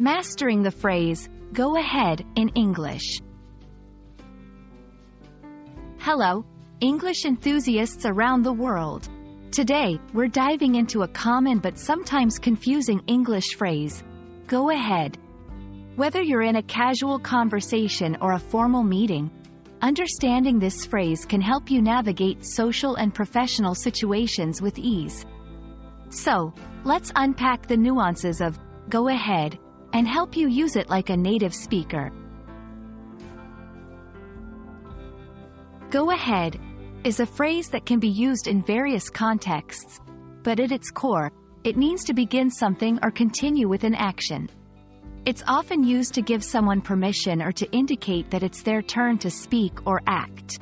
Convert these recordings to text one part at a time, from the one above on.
Mastering the phrase, go ahead, in English. Hello, English enthusiasts around the world. Today, we're diving into a common but sometimes confusing English phrase, go ahead. Whether you're in a casual conversation or a formal meeting, understanding this phrase can help you navigate social and professional situations with ease. So, let's unpack the nuances of go ahead and help you use it like a native speaker. Go ahead is a phrase that can be used in various contexts, but at its core, it means to begin something or continue with an action. It's often used to give someone permission or to indicate that it's their turn to speak or act.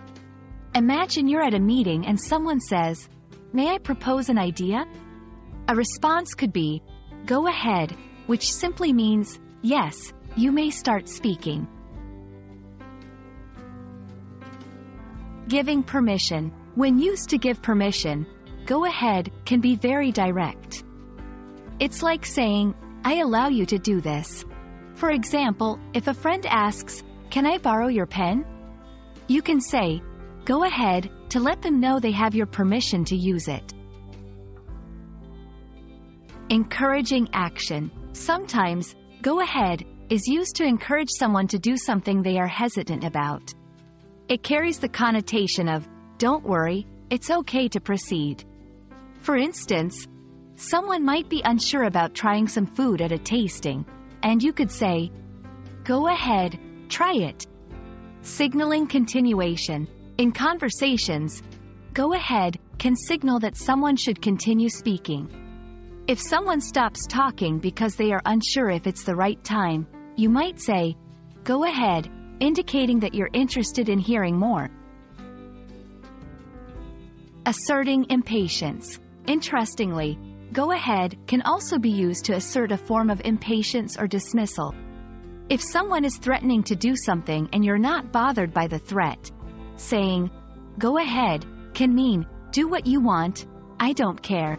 Imagine you're at a meeting and someone says, "May I propose an idea?" A response could be, "Go ahead," which simply means, "Yes, you may start speaking." Giving permission. When used to give permission, go ahead can be very direct. It's like saying, "I allow you to do this." For example, if a friend asks, "Can I borrow your pen?" You can say, "Go ahead," to let them know they have your permission to use it. Encouraging action. Sometimes, go ahead is used to encourage someone to do something they are hesitant about. It carries the connotation of, "Don't worry, it's okay to proceed." For instance, someone might be unsure about trying some food at a tasting, and you could say, "Go ahead, try it." Signaling continuation. In conversations, go ahead can signal that someone should continue speaking. If someone stops talking because they are unsure if it's the right time, you might say, "Go ahead," indicating that you're interested in hearing more. Asserting impatience. Interestingly, go ahead can also be used to assert a form of impatience or dismissal. If someone is threatening to do something and you're not bothered by the threat, saying, "Go ahead," can mean, "Do what you want, I don't care."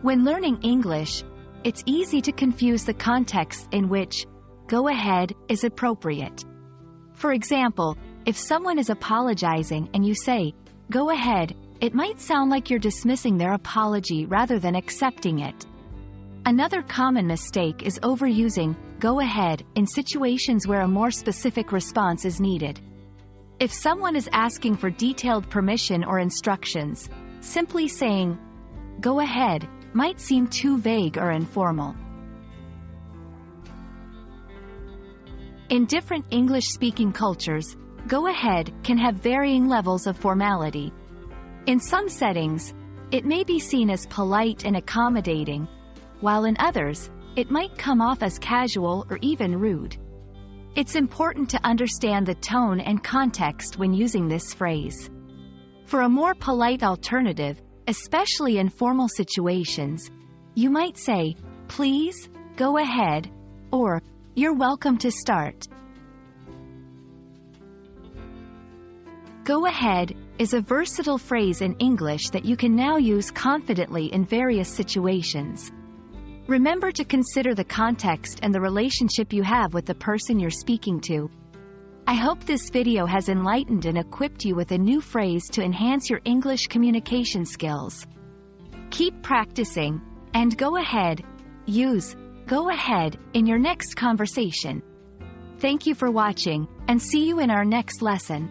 When learning English, it's easy to confuse the context in which go ahead is appropriate. For example, if someone is apologizing and you say, "Go ahead," it might sound like you're dismissing their apology rather than accepting it. Another common mistake is overusing go ahead in situations where a more specific response is needed. If someone is asking for detailed permission or instructions, simply saying, "Go ahead," might seem too vague or informal. In different English-speaking cultures, go ahead can have varying levels of formality. In some settings, it may be seen as polite and accommodating, while in others, it might come off as casual or even rude. It's important to understand the tone and context when using this phrase. For a more polite alternative, especially in formal situations, you might say, "Please, go ahead," or "You're welcome to start." Go ahead is a versatile phrase in English that you can now use confidently in various situations. Remember to consider the context and the relationship you have with the person you're speaking to. I hope this video has enlightened and equipped you with a new phrase to enhance your English communication skills. Keep practicing, and go ahead, use go ahead in your next conversation. Thank you for watching, and see you in our next lesson.